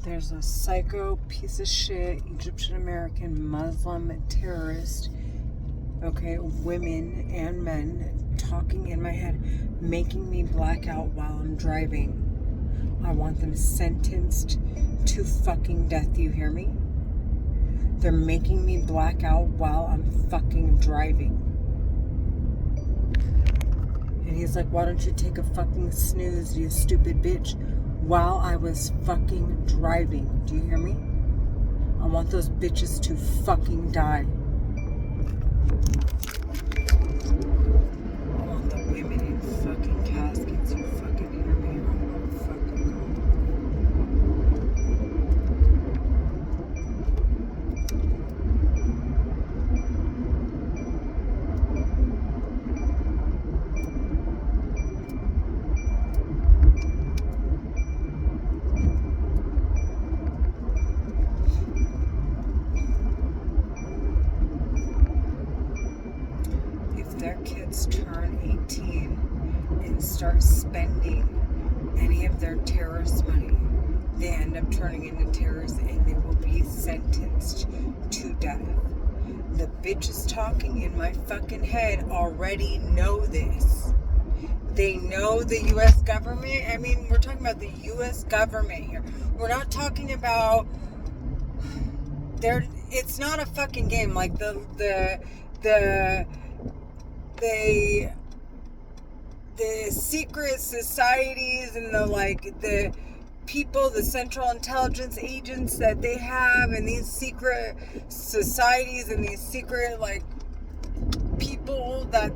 There's a psycho piece of shit Egyptian American Muslim terrorist, okay, women and men talking in my head, making me black out while I'm driving. I want them sentenced to fucking death. Do you hear me? They're making me black out while I'm fucking driving. And he's like, why don't you take a fucking snooze, you stupid bitch, while I was fucking driving. Do you hear me? I want those bitches to fucking die. I want the women in fucking caskets. You fucking hear me? Oh, fucking their kids turn 18 and start spending any of their terrorist money, they end up turning into terrorists and they will be sentenced to death. The bitches talking in my fucking head already know this. They know the U.S. government. I mean, we're talking about the U.S. government here. We're not talking about it's not a fucking game like the secret societies and the people, the Central Intelligence agents that they have, and these secret societies and these secret people that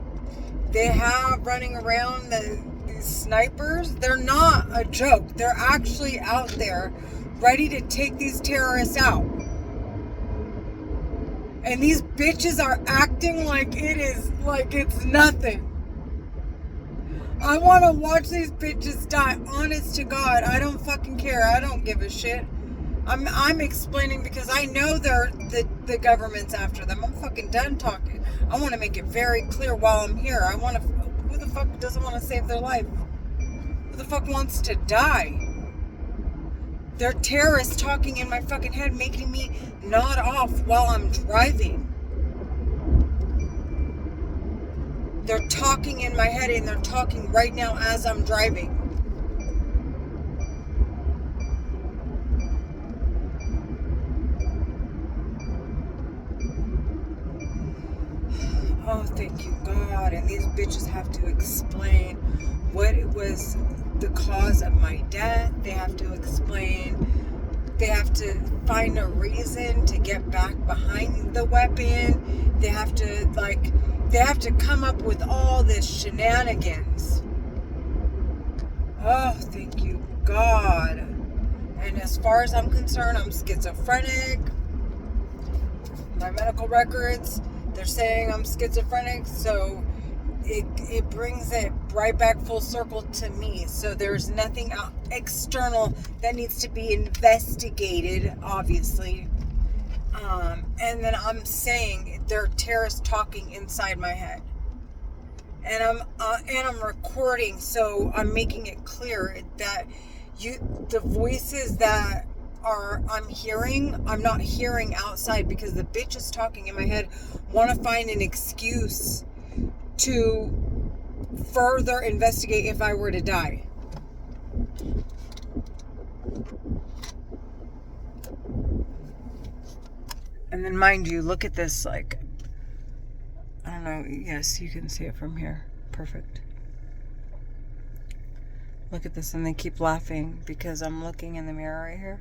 they have running around, these snipers. They're not a joke. They're actually out there ready to take these terrorists out. And these bitches are acting like it's nothing. I want to watch these bitches die. Honest to God, I don't fucking care. I don't give a shit. I'm explaining because I know the government's after them. I'm fucking done talking. I want to make it very clear while I'm here. Who the fuck doesn't want to save their life? Who the fuck wants to die? They're terrorists talking in my fucking head, making me nod off while I'm driving. They're talking in my head, and they're talking right now as I'm driving. Oh, thank you, God. And these bitches have to explain what it was the cause of my death. They have to explain. They have to find a reason to get back behind the weapon. They have to come up with all this shenanigans. Oh, thank you, God. And as far as I'm concerned, I'm schizophrenic. My medical records, they're saying I'm schizophrenic, so it brings it right back full circle to me. So there's nothing external that needs to be investigated, obviously. And then I'm saying they're terrorists talking inside my head, and I'm recording, so I'm making it clear that the voices that I'm hearing, I'm not hearing outside, because the bitches talking in my head want to find an excuse to further investigate if I were to die. And then mind you, look at this, I don't know, yes, you can see it from here. Perfect. Look at this, and they keep laughing because I'm looking in the mirror right here.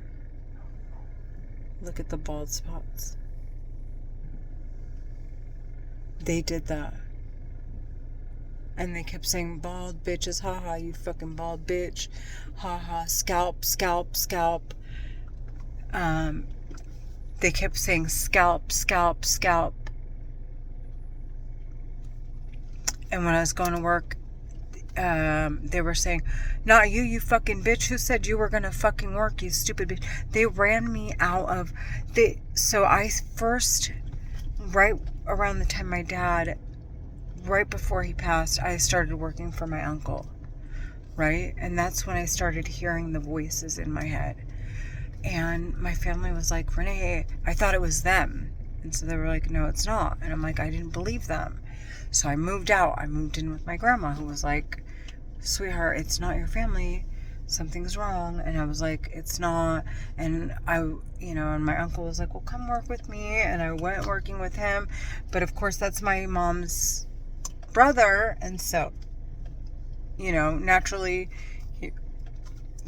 Look at the bald spots. They did that. And they kept saying, bald bitches, haha, you fucking bald bitch. Haha, scalp, scalp, scalp. They kept saying scalp, scalp, scalp. And when I was going to work, they were saying, not you, you fucking bitch. Who said you were going to fucking work, you stupid bitch? They ran me out of... So I first, right around the time my dad, right before he passed, I started working for my uncle, right? And that's when I started hearing the voices in my head. And my family was like, Renee, I thought it was them. And so they were like, no, it's not. And I'm like, I didn't believe them. So I moved out. I moved in with my grandma, who was like, sweetheart, it's not your family. Something's wrong. And I was like, it's not. And and my uncle was like, well, come work with me. And I went working with him. But of course, that's my mom's brother. And so, naturally,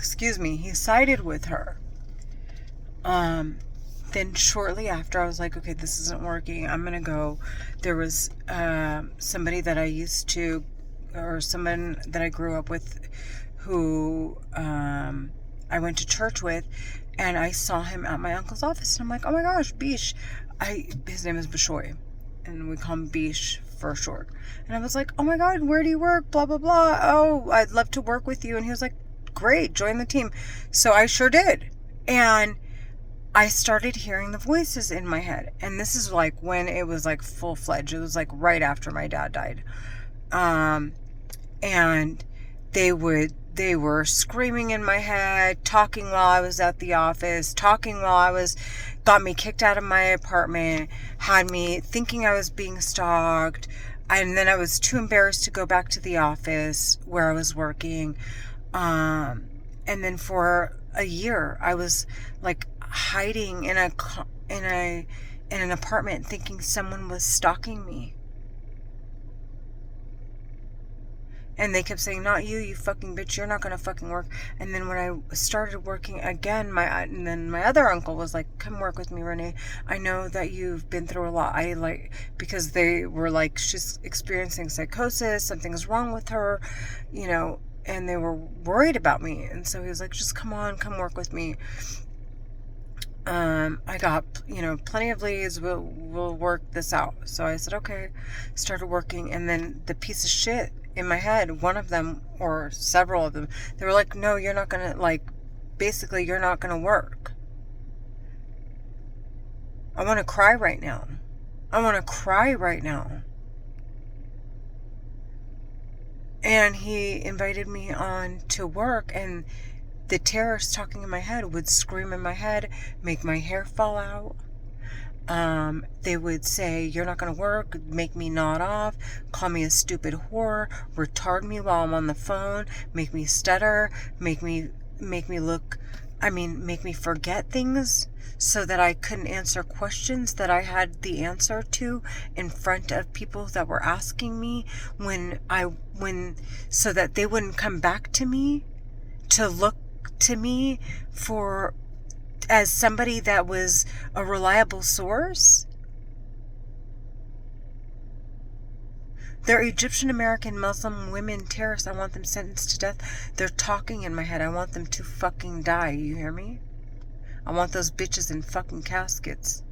he sided with her. Then shortly after, I was like, okay, this isn't working. I'm going to go. There was somebody that someone that I grew up with who I went to church with, and I saw him at my uncle's office. And I'm like, oh my gosh, Bish. His name is Bishoy, and we call him Bish for short. And I was like, oh my God, where do you work? Blah, blah, blah. Oh, I'd love to work with you. And he was like, great, join the team. So I sure did. And I started hearing the voices in my head. And this is like when it was like full-fledged. It was like right after my dad died. And they were screaming in my head, talking while I was at the office, got me kicked out of my apartment, had me thinking I was being stalked. And then I was too embarrassed to go back to the office where I was working. And then for a year, I was like hiding in an apartment, thinking someone was stalking me. And they kept saying, not you, you fucking bitch, you're not gonna fucking work. And then when I started working again, my other uncle was like, come work with me, Renee. I know that you've been through a lot. Because they were like, she's experiencing psychosis, something's wrong with her, and they were worried about me. And so he was like, just come work with me. I got, plenty of leads. We'll work this out. So I said, okay, started working. And then the piece of shit in my head, one of them or several of them, they were like, no, you're not going to, basically you're not going to work. I want to cry right now. And he invited me on to work, and the terrorists talking in my head would scream in my head, make my hair fall out. They would say, you're not going to work, make me nod off, call me a stupid whore, retard me while I'm on the phone, make me stutter, make me forget things so that I couldn't answer questions that I had the answer to in front of people that were asking me so that they wouldn't come back to me to look to me as somebody that was a reliable source. They're Egyptian American Muslim women terrorists. I want them sentenced to death. They're talking in my head. I want them to fucking die. You hear me? I want those bitches in fucking caskets.